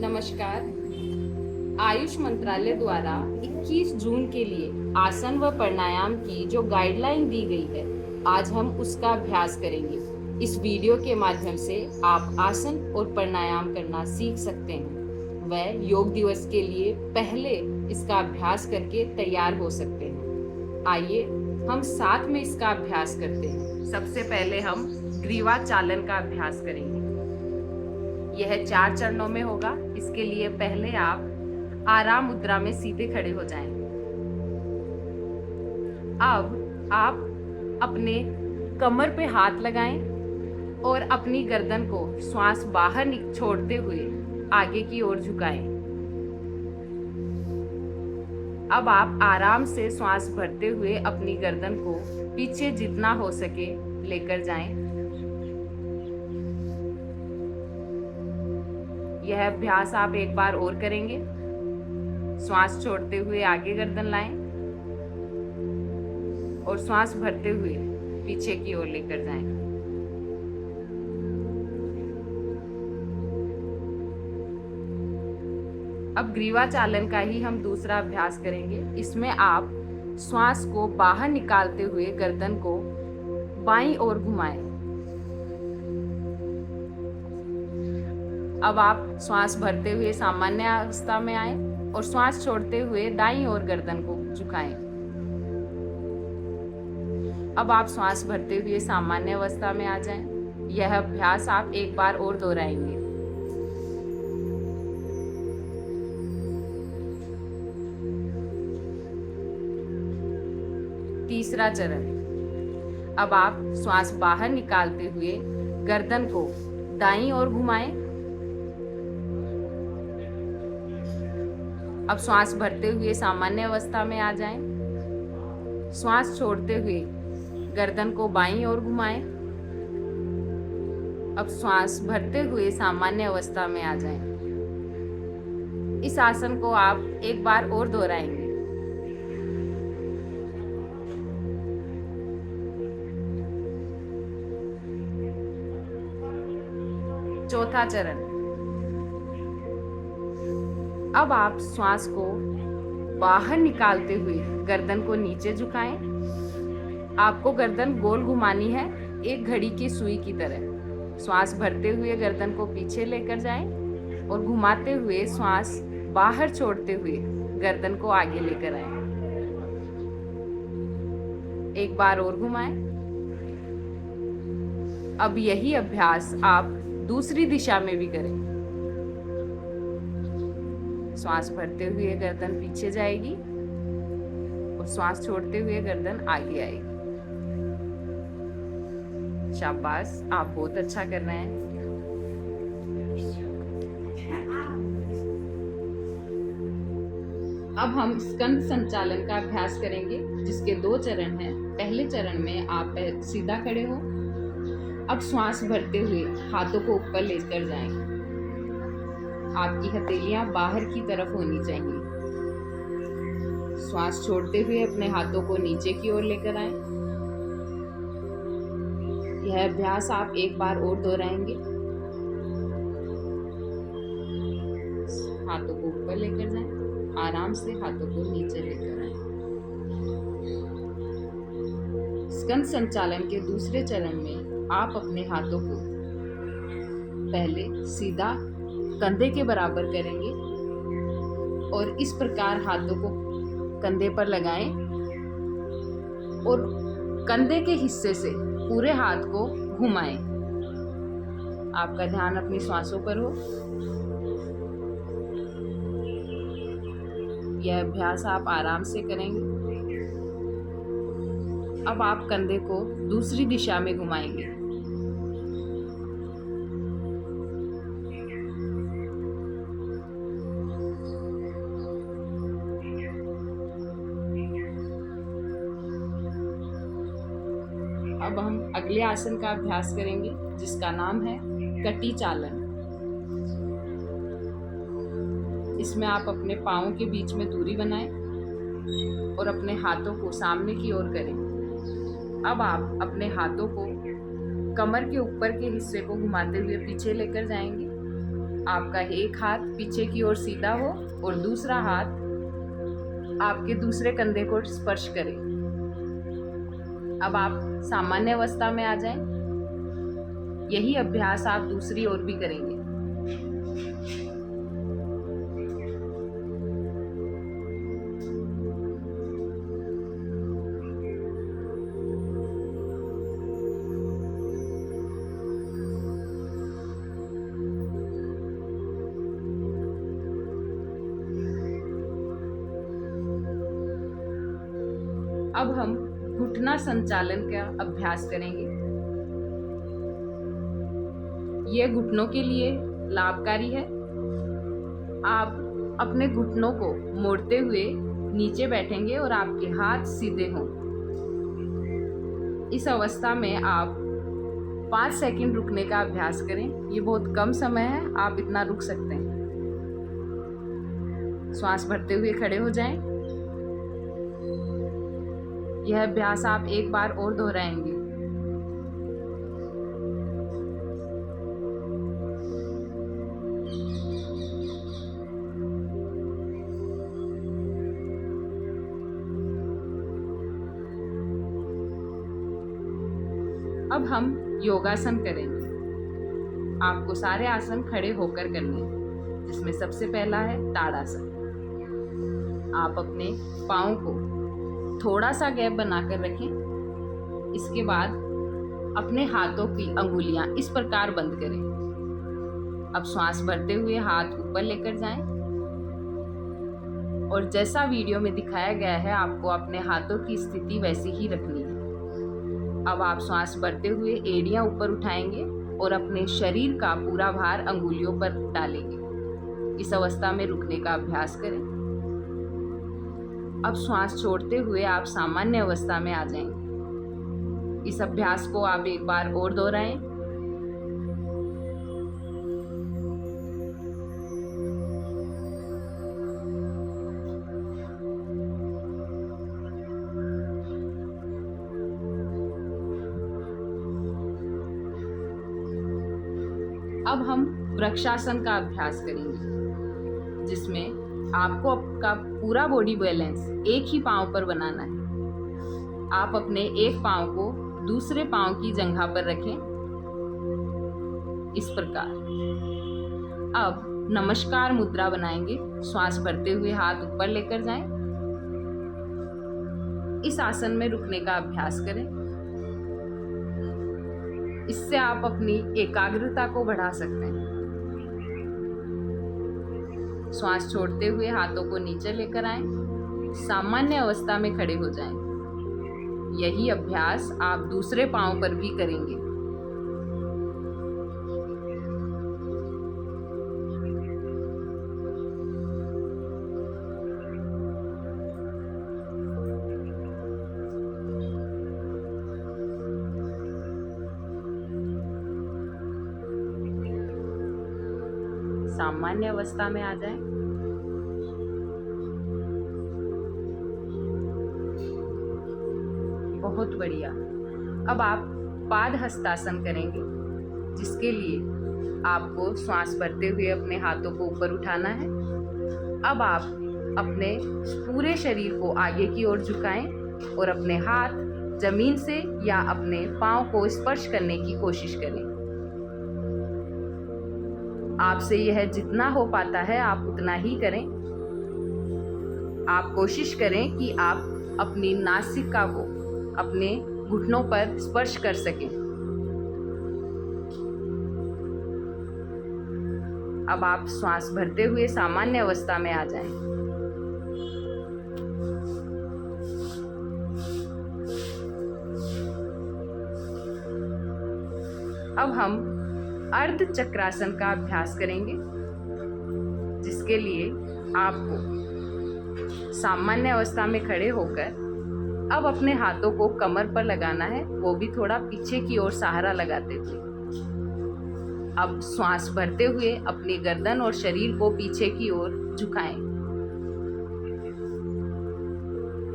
नमस्कार। आयुष मंत्रालय द्वारा 21 जून के लिए आसन व प्राणायाम की जो गाइडलाइन दी गई है, आज हम उसका अभ्यास करेंगे। इस वीडियो के माध्यम से आप आसन और प्राणायाम करना सीख सकते हैं व योग दिवस के लिए पहले इसका अभ्यास करके तैयार हो सकते हैं। आइए हम साथ में इसका अभ्यास करते हैं। सबसे पहले हम ग्रीवा चालन का अभ्यास करेंगे। यह 4 चरणों में होगा। इसके लिए पहले आप आराम मुद्रा में सीधे खड़े हो जाएं। अब आप अपने कमर पे हाथ लगाएं और अपनी गर्दन को श्वास बाहर छोड़ते हुए आगे की ओर झुकाएं। अब आप आराम से श्वास भरते हुए अपनी गर्दन को पीछे जितना हो सके लेकर जाएं। यह अभ्यास आप एक बार और करेंगे। श्वास छोड़ते हुए आगे गर्दन लाएं और श्वास भरते हुए पीछे की ओर लेकर जाएं। अब ग्रीवा चालन का ही हम दूसरा अभ्यास करेंगे। इसमें आप श्वास को बाहर निकालते हुए गर्दन को बाईं ओर घुमाएं। अब आप श्वास भरते हुए सामान्य अवस्था में आए और श्वास छोड़ते हुए दाईं ओर गर्दन को झुकाएं। अब आप श्वास भरते हुए सामान्य अवस्था में आ जाएं। यह अभ्यास आप एक बार और दोहराएंगे। तीसरा चरण। अब आप श्वास बाहर निकालते हुए गर्दन को दाईं ओर घुमाएं। अब श्वास भरते हुए सामान्य अवस्था में आ जाएं। श्वास छोड़ते हुए गर्दन को बाईं ओर घुमाएं। अब श्वास भरते हुए सामान्य अवस्था में आ जाएं। इस आसन को आप एक बार और दोहराएंगे। चौथा चरण। अब आप श्वास को बाहर निकालते हुए गर्दन को नीचे झुकाएं। आपको गर्दन गोल घुमानी है, एक घड़ी की सुई की तरह। श्वास भरते हुए गर्दन को पीछे लेकर जाएं और घुमाते हुए श्वास बाहर छोड़ते हुए गर्दन को आगे लेकर आएं। एक बार और घुमाएं। अब यही अभ्यास आप दूसरी दिशा में भी करें। श्वास भरते हुए गर्दन पीछे जाएगी और श्वास छोड़ते हुए गर्दन आगे आएगी। शाबाश, आप बहुत अच्छा कर रहे हैं। अब हम स्कंद संचालन का अभ्यास करेंगे, जिसके 2 चरण हैं। पहले चरण में आप सीधा खड़े हो। अब श्वास भरते हुए हाथों को ऊपर लेकर जाएं। आपकी हथेलियां बाहर की तरफ होनी चाहिए। श्वास छोड़ते हुए अपने हाथों को नीचे की ओर लेकर आएं। यह अभ्यास आप एक बार और दोहराएंगे। हाथों को ऊपर लेकर जाएं। आराम से हाथों को नीचे लेकर आएं। स्कंद संचालन के दूसरे चरण में आप अपने हाथों को पहले सीधा कंधे के बराबर करेंगे और इस प्रकार हाथों को कंधे पर लगाएं और कंधे के हिस्से से पूरे हाथ को घुमाएं। आपका ध्यान अपनी श्वासों पर हो। यह अभ्यास आप आराम से करेंगे। अब आप कंधे को दूसरी दिशा में घुमाएंगे। अब हम अगले आसन का अभ्यास करेंगे, जिसका नाम है कटी चालन। इसमें आप अपने पांवों के बीच में दूरी बनाएं और अपने हाथों को सामने की ओर करें। अब आप अपने हाथों को कमर के ऊपर के हिस्से को घुमाते हुए पीछे लेकर जाएंगे आपका एक हाथ पीछे की ओर सीधा हो और दूसरा हाथ आपके दूसरे कंधे को स्पर्श करे। अब आप सामान्य अवस्था में आ जाएं। यही अभ्यास आप दूसरी ओर भी करेंगे। अब हम घुटना संचालन का अभ्यास करेंगे। यह घुटनों के लिए लाभकारी है। आप अपने घुटनों को मोड़ते हुए नीचे बैठेंगे और आपके हाथ सीधे हों। इस अवस्था में आप 5 सेकंड रुकने का अभ्यास करें। ये बहुत कम समय है, आप इतना रुक सकते हैं। श्वास भरते हुए खड़े हो जाएं। यह अभ्यास आप एक बार और दोहराएंगे। अब हम योगासन करेंगे। आपको सारे आसन खड़े होकर करने हैं, जिसमें सबसे पहला है ताड़ासन। आप अपने पाँव को थोड़ा सा गैप बनाकर रखें। इसके बाद अपने हाथों की अंगुलियां इस प्रकार बंद करें। अब श्वास भरते हुए हाथ ऊपर लेकर जाएं और जैसा वीडियो में दिखाया गया है आपको अपने हाथों की स्थिति वैसी ही रखनी है। अब आप श्वास भरते हुए एड़ियां ऊपर उठाएंगे और अपने शरीर का पूरा भार अंगुलियों पर डालेंगे। इस अवस्था में रुकने का अभ्यास करें। अब श्वास छोड़ते हुए आप सामान्य अवस्था में आ जाएंगे। इस अभ्यास को आप एक बार और दोहराएं। अब हम वृक्षासन का अभ्यास करेंगे, जिसमें आपको आपका पूरा बॉडी बैलेंस एक ही पांव पर बनाना है। आप अपने एक पांव को दूसरे पांव की जंघा पर रखें, इस प्रकार। अब नमस्कार मुद्रा बनाएंगे। श्वास भरते हुए हाथ ऊपर लेकर जाएं। इस आसन में रुकने का अभ्यास करें। इससे आप अपनी एकाग्रता को बढ़ा सकते हैं। श्वास छोड़ते हुए हाथों को नीचे लेकर आएं। सामान्य अवस्था में खड़े हो जाएं। यही अभ्यास आप दूसरे पांव पर भी करेंगे। सामान्य अवस्था में आ जाएं। बहुत बढ़िया। अब आप पाद हस्तासन करेंगे, जिसके लिए आपको श्वास भरते हुए अपने हाथों को ऊपर उठाना है। अब आप अपने पूरे शरीर को आगे की ओर झुकाएं और अपने हाथ जमीन से या अपने पांव को स्पर्श करने की कोशिश करें। आपसे यह जितना हो पाता है आप उतना ही करें। आप कोशिश करें कि आप अपनी नासिका को अपने घुटनों पर स्पर्श कर सकें। अब आप श्वास भरते हुए सामान्य अवस्था में आ जाएं। अब हम अर्ध चक्रासन का अभ्यास करेंगे, जिसके लिए आपको सामान्य अवस्था में खड़े होकर अब अपने हाथों को कमर पर लगाना है, वो भी थोड़ा पीछे की ओर सहारा लगाते हुए। अब श्वास भरते हुए अपनी गर्दन और शरीर को पीछे की ओर झुकाएं।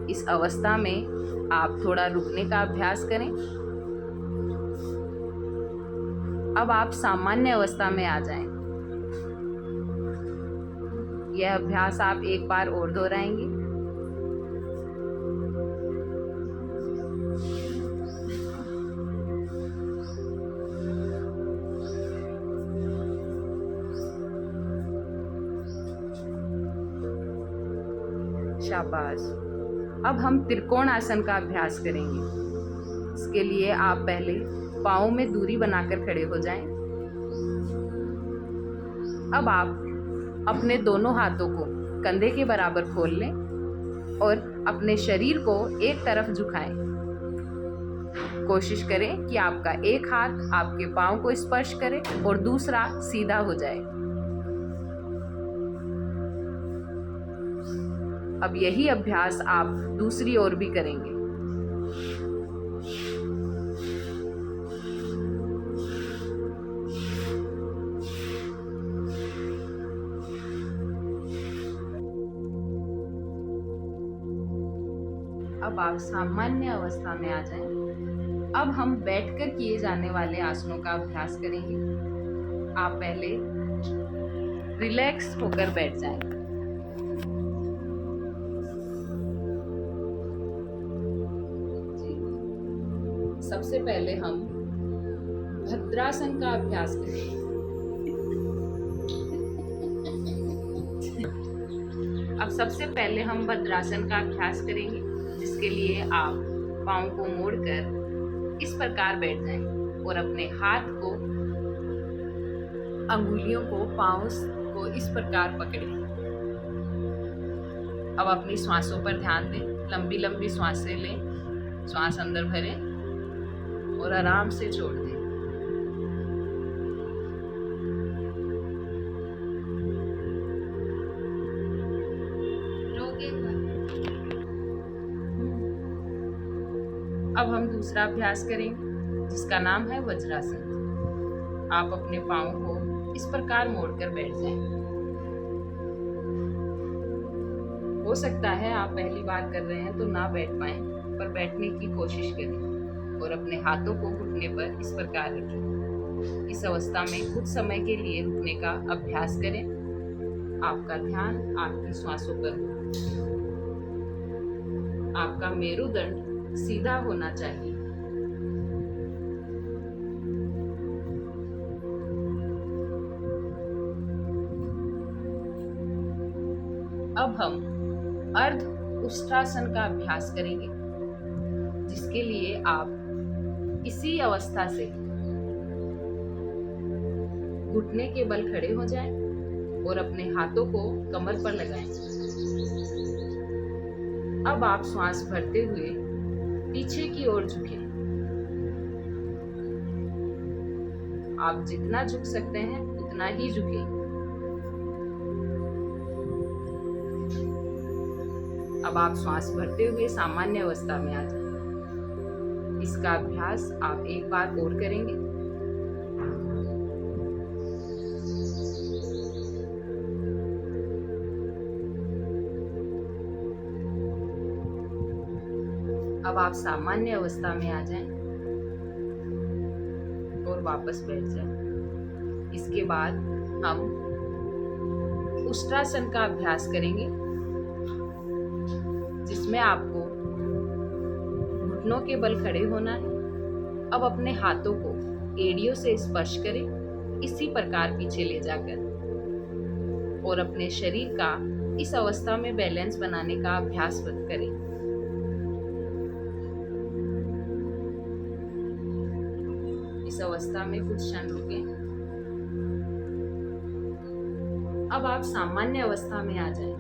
इस अवस्था में आप थोड़ा रुकने का अभ्यास करें। अब आप सामान्य अवस्था में आ जाएं। यह अभ्यास आप एक बार और दोहराएंगे। शाबाश। अब हम त्रिकोण आसन का अभ्यास करेंगे। इसके लिए आप पहले पाँव में दूरी बनाकर खड़े हो जाएं। अब आप अपने दोनों हाथों को कंधे के बराबर खोल लें और अपने शरीर को एक तरफ झुकाएं। कोशिश करें कि आपका एक हाथ आपके पाँव को स्पर्श करे और दूसरा सीधा हो जाए। अब यही अभ्यास आप दूसरी ओर भी करेंगे। अब आप सामान्य अवस्था में आ जाएं। अब हम बैठकर किए जाने वाले आसनों का अभ्यास करेंगे। आप पहले रिलैक्स होकर बैठ जाएं। सबसे पहले हम भद्रासन का अभ्यास करेंगे। अब सबसे पहले हम भद्रासन का अभ्यास करेंगे, जिसके लिए आप पाँव को मोड़कर इस प्रकार बैठ जाएं और अपने हाथ को, अंगुलियों को, पाँव को इस प्रकार पकड़ें। अब अपनी श्वासों पर ध्यान दें। लंबी लंबी सांसें लें, श्वास अंदर भरें और आराम से छोड़ दें। अब हम दूसरा अभ्यास करेंगे, जिसका नाम है वज्रासन। आप अपने पाँव को इस प्रकार मोड़कर बैठ जाएं। हो सकता है आप पहली बार कर रहे हैं तो ना बैठ पाएं, पर बैठने की कोशिश करें और अपने हाथों को घुटने पर इस प्रकार रखें। इस अवस्था में कुछ समय के लिए रुकने का अभ्यास करें। आपका ध्यान आपकी श्वासों पर हो। आपका मेरुदंड सीधा होना चाहिए। अब हम अर्ध उष्ट्रासन का अभ्यास करेंगे, जिसके लिए आप इसी अवस्था से घुटने के बल खड़े हो जाएं और अपने हाथों को कमर पर लगाएं। अब आप श्वास भरते हुए पीछे की ओर झुकें। आप जितना झुक सकते हैं उतना ही झुकें। अब आप श्वास भरते हुए सामान्य अवस्था में आ जाएं। इसका अभ्यास आप एक बार और करेंगे। अब आप सामान्य अवस्था में आ जाएं और वापस बैठ जाएं। इसके बाद हम उष्ट्रासन का अभ्यास करेंगे, जिसमें आपको घुटनों के बल खड़े होना है। अब अपने हाथों को एड़ियों से स्पर्श करें, इसी प्रकार पीछे ले जाकर, और अपने शरीर का इस अवस्था में बैलेंस बनाने का अभ्यास करें। इस अवस्था में कुछ क्षण रुकें। अब आप सामान्य अवस्था में आ जाएं।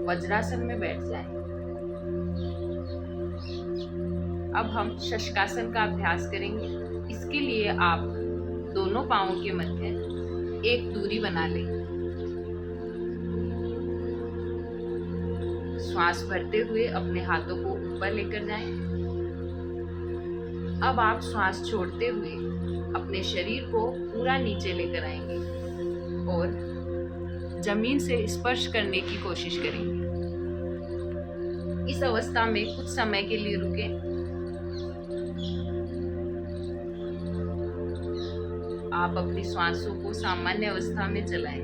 वज्रासन में बैठ जाएं। अब हम शशकासन का अभ्यास करेंगे। इसके लिए आप दोनों पांवों के मध्य एक दूरी बना लें। श्वास भरते हुए अपने हाथों को ऊपर लेकर जाएं। अब आप श्वास छोड़ते हुए अपने शरीर को पूरा नीचे लेकर आएंगे और जमीन से स्पर्श करने की कोशिश करेंगे। इस अवस्था में कुछ समय के लिए रुकें। आप अपनी श्वासों को सामान्य अवस्था में चलाएं।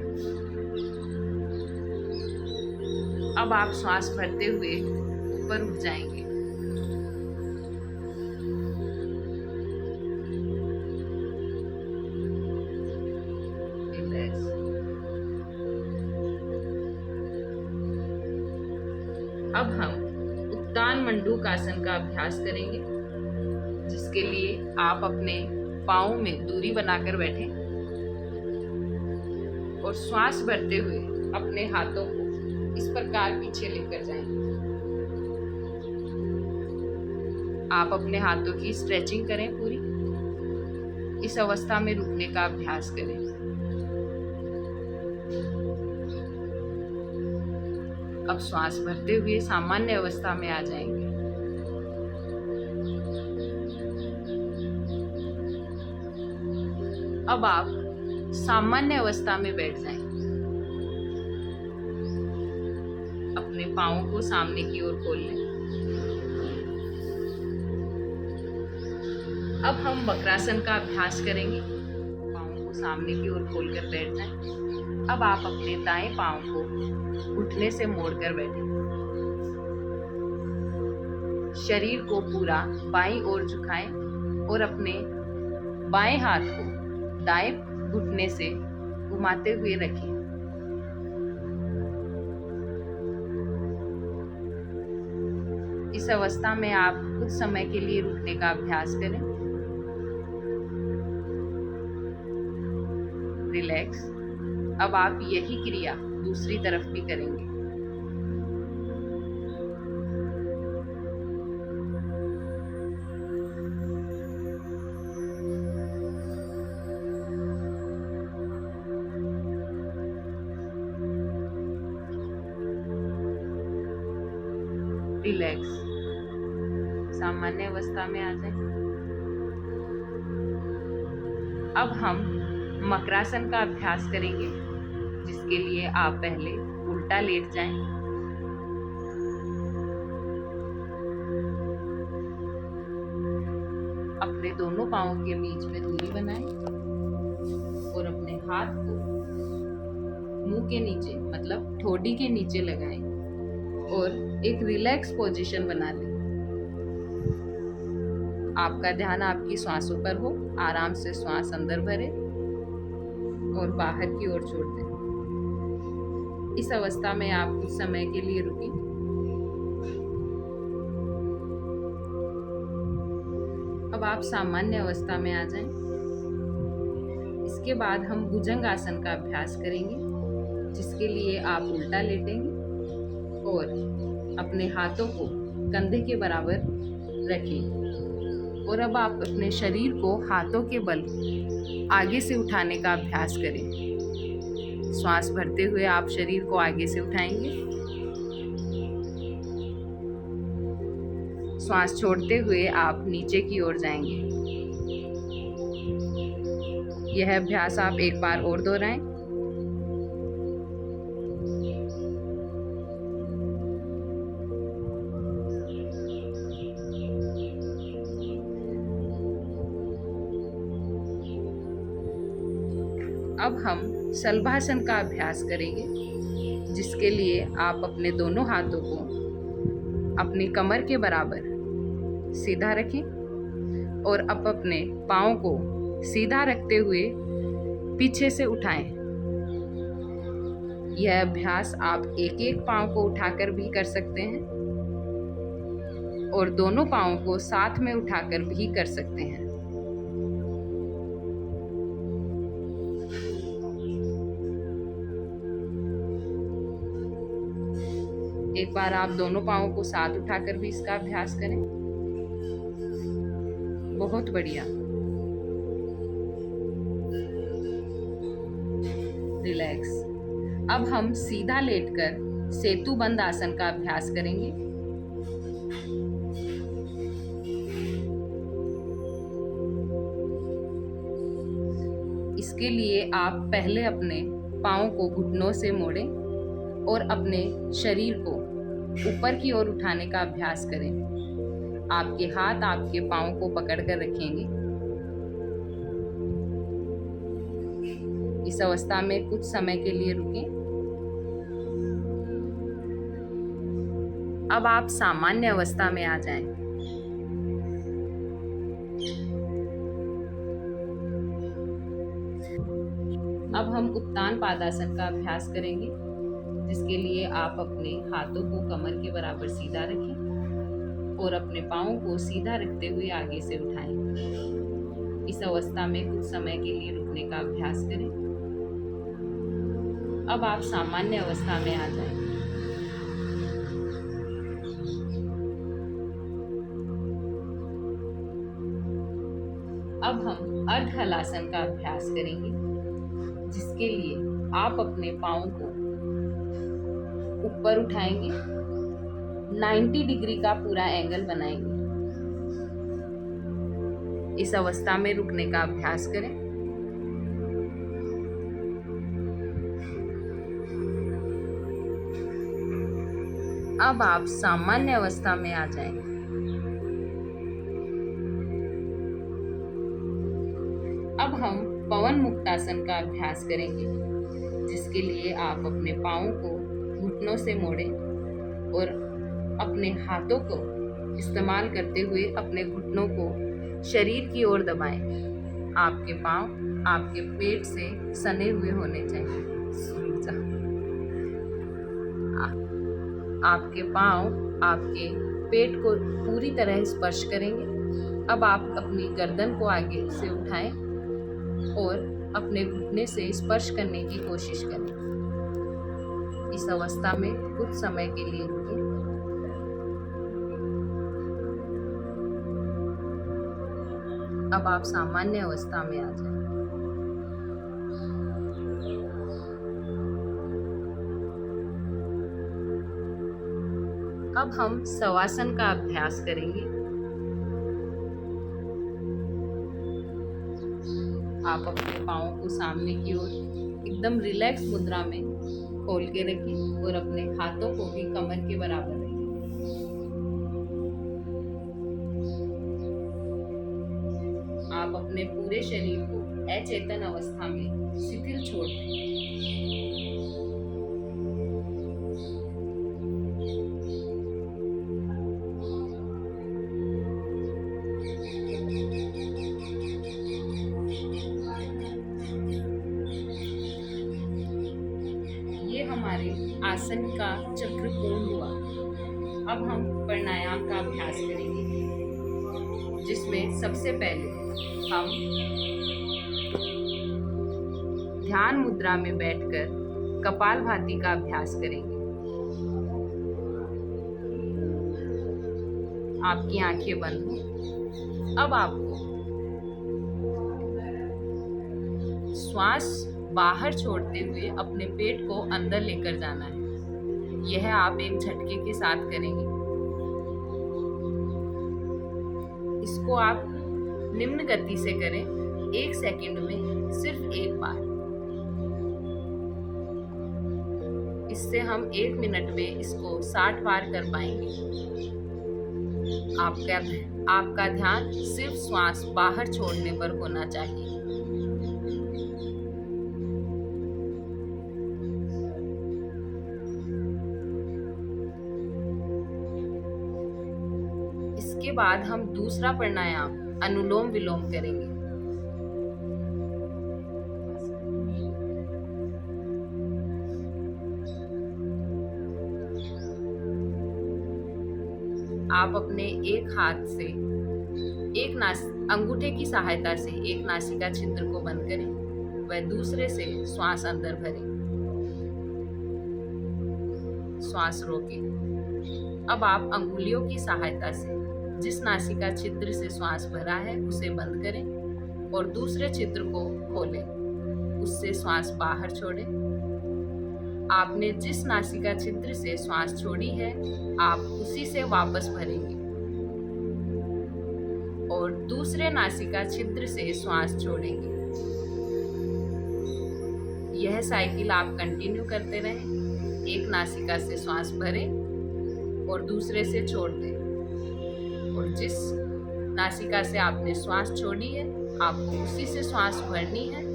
अब आप श्वास भरते हुए ऊपर उठ जाएंगे। रिलैक्स। अब हम उत्तान मंडूकासन का अभ्यास करेंगे, जिसके लिए आप अपने पाँव में दूरी बनाकर बैठें और श्वास भरते हुए अपने हाथों को इस प्रकार पीछे लेकर जाएं। आप अपने हाथों की स्ट्रेचिंग करें पूरी। इस अवस्था में रुकने का अभ्यास करें। अब श्वास भरते हुए सामान्य अवस्था में आ जाएंगे। अब आप सामान्य अवस्था में बैठ जाएं। अपने पाँवों को सामने की ओर खोल लें। अब हम वक्रासन का अभ्यास करेंगे। पाँवों को सामने की ओर खोलकर बैठ जाएं। अब आप अपने दाएं पाँव को घुटने से मोड़कर बैठें। शरीर को पूरा बाईं ओर झुकाएं और अपने बाएं हाथ को दाएं घुटने से घुमाते हुए रखें। इस अवस्था में आप कुछ समय के लिए रुकने का अभ्यास करें। रिलैक्स। अब आप यही क्रिया दूसरी तरफ भी करेंगे। रिलैक्स। सामान्य अवस्था में आ जाएं। अब हम मकरासन का अभ्यास करेंगे, जिसके लिए आप पहले उल्टा लेट जाएं। अपने दोनों पांवों के बीच में दूरी बनाएं और अपने हाथ को मुंह के नीचे मतलब ठोड़ी के नीचे लगाएं और एक रिलैक्स पोजीशन बना लें। आपका ध्यान आपकी श्वासों पर हो। आराम से श्वास अंदर भरें और बाहर की ओर छोड़ दें। इस अवस्था में आप कुछ समय के लिए रुकें। अब आप सामान्य अवस्था में आ जाएं। इसके बाद हम भुजंग आसन का अभ्यास करेंगे, जिसके लिए आप उल्टा लेटेंगे और अपने हाथों को कंधे के बराबर रखें। और अब आप अपने शरीर को हाथों के बल आगे से उठाने का अभ्यास करें। श्वास भरते हुए आप शरीर को आगे से उठाएंगे। श्वास छोड़ते हुए आप नीचे की ओर जाएंगे। यह अभ्यास आप एक बार और दोहराएं। अब हम शलभासन का अभ्यास करेंगे, जिसके लिए आप अपने दोनों हाथों को अपनी कमर के बराबर सीधा रखें और अब अपने पाँव को सीधा रखते हुए पीछे से उठाएं। यह अभ्यास आप एक एक पाँव को उठाकर भी कर सकते हैं और दोनों पाँव को साथ में उठाकर भी कर सकते हैं। एक बार आप दोनों पाँवों को साथ उठाकर भी इसका अभ्यास करें। बहुत बढ़िया। रिलैक्स। अब हम सीधा लेटकर सेतु बंद आसन का अभ्यास करेंगे। इसके लिए आप पहले अपने पाँव को घुटनों से मोड़ें और अपने शरीर को ऊपर की ओर उठाने का अभ्यास करें। आपके हाथ आपके पाँव को पकड़कर रखेंगे। इस अवस्था में कुछ समय के लिए रुकें। अब आप सामान्य अवस्था में आ जाएं। अब हम उत्तान पादासन का अभ्यास करेंगे, जिसके लिए आप अपने हाथों को कमर के बराबर सीधा रखें और अपने पाँवों को सीधा रखते हुए आगे से उठाएं। इस अवस्था में कुछ समय के लिए रुकने का अभ्यास करें। अब आप सामान्य अवस्था में आ जाएं। अब हम अर्ध हलासन का अभ्यास करेंगे, जिसके लिए आप अपने पाँव को ऊपर उठाएंगे, 90 डिग्री का पूरा एंगल बनाएंगे। इस अवस्था में रुकने का अभ्यास करें। अब आप सामान्य अवस्था में आ जाएं। अब हम पवन मुक्तासन का अभ्यास करेंगे, जिसके लिए आप अपने पाँवों को घुटनों से मोड़ें और अपने हाथों को इस्तेमाल करते हुए अपने घुटनों को शरीर की ओर दबाएं। आपके पाँव आपके पेट से सने हुए होने चाहिए। आपके पाँव आपके पेट को पूरी तरह स्पर्श करेंगे। अब आप अपनी गर्दन को आगे से उठाएं और अपने घुटने से स्पर्श करने की कोशिश करें। इस अवस्था में कुछ समय के लिए रुकें। अब आप सामान्य अवस्था में आ जाएं। अब हम शवासन का अभ्यास करेंगे। आप अपने पाँवों को सामने की ओर एकदम रिलैक्स मुद्रा में खोल के रखें और अपने हाथों को भी कमर के बराबर रखें। आप अपने पूरे शरीर को अचेतन अवस्था में शिथिल छोड़ दें। ये हमारे आसन का चक्र पूर्ण हुआ। अब हम प्राणायाम का अभ्यास करेंगे, जिसमें सबसे पहले हम ध्यान मुद्रा में बैठकर कपालभाति का अभ्यास करेंगे। आपकी आंखें बंद हों। अब आपको श्वास बाहर छोड़ते हुए अपने पेट को अंदर लेकर जाना है। यह आप एक झटके के साथ करेंगे। इसको आप निम्न गति से करें, 1 सेकंड में सिर्फ एक बार। इससे हम 1 मिनट में इसको 60 बार कर पाएंगे। आपका ध्यान सिर्फ श्वास बाहर छोड़ने पर होना चाहिए। इसके बाद हम दूसरा प्राणायाम अनुलोम विलोम करेंगे। आप अपने एक हाथ से अंगूठे की सहायता से एक नासिका छिद्र को बंद करें, वह दूसरे से श्वास अंदर भरें। श्वास रोकें। अब आप अंगुलियों की सहायता से जिस नासिका छिद्र से श्वास भरा है उसे बंद करें और दूसरे छिद्र को खोलें, उससे श्वास बाहर छोड़ें। आपने जिस नासिका छिद्र से श्वास छोड़ी है, आप उसी से वापस भरेंगे और दूसरे नासिका छिद्र से श्वास छोड़ेंगे। यह साइकिल आप कंटिन्यू करते रहें। एक नासिका से श्वास भरें और दूसरे से छोड़ दें, और जिस नासिका से आपने श्वास छोड़ी है, आपको उसी से श्वास भरनी है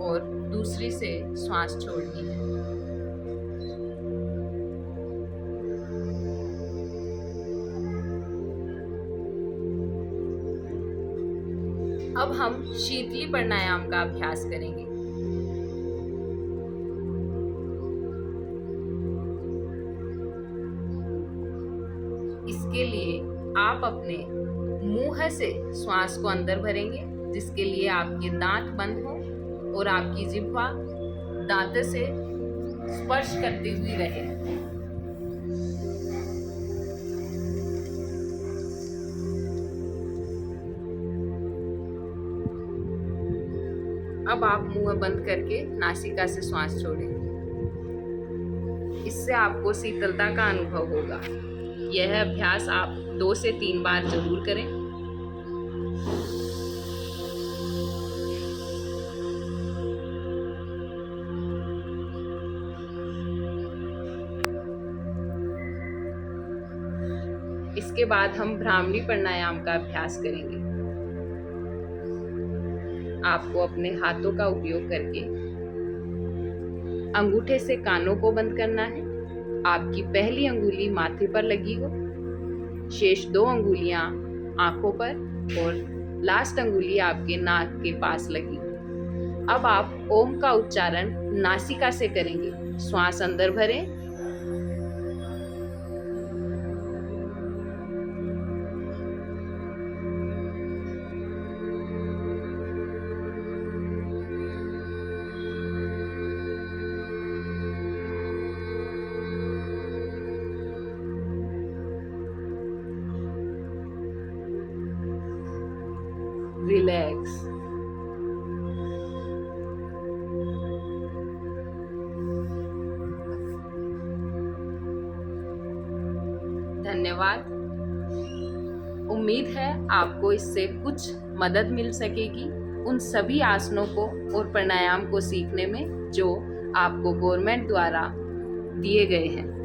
और दूसरी से श्वास छोड़नी है। अब हम शीतली प्राणायाम का अभ्यास करेंगे। इसके लिए आप अपने मुंह से श्वास को अंदर भरेंगे, जिसके लिए आपके दांत बंद हो और आपकी जिह्वा दांत से स्पर्श करती हुई रहे। अब आप मुंह बंद करके नासिका से श्वास छोड़ें। इससे आपको शीतलता का अनुभव होगा। यह अभ्यास आप 2 से 3 बार जरूर करें। इसके बाद हम भ्रामरी प्राणायाम का अभ्यास करेंगे। आपको अपने हाथों का उपयोग करके अंगूठे से कानों को बंद करना है। आपकी पहली अंगुली माथे पर लगी हो, शेष 2 अंगुलियां आंखों पर और लास्ट अंगुली आपके नाक के पास लगी हो। अब आप ओम का उच्चारण नासिका से करेंगे। श्वास अंदर भरें, रिलैक्स। धन्यवाद। उम्मीद है आपको इससे कुछ मदद मिल सकेगी उन सभी आसनों को और प्राणायाम को सीखने में जो आपको गवर्नमेंट द्वारा दिए गए हैं।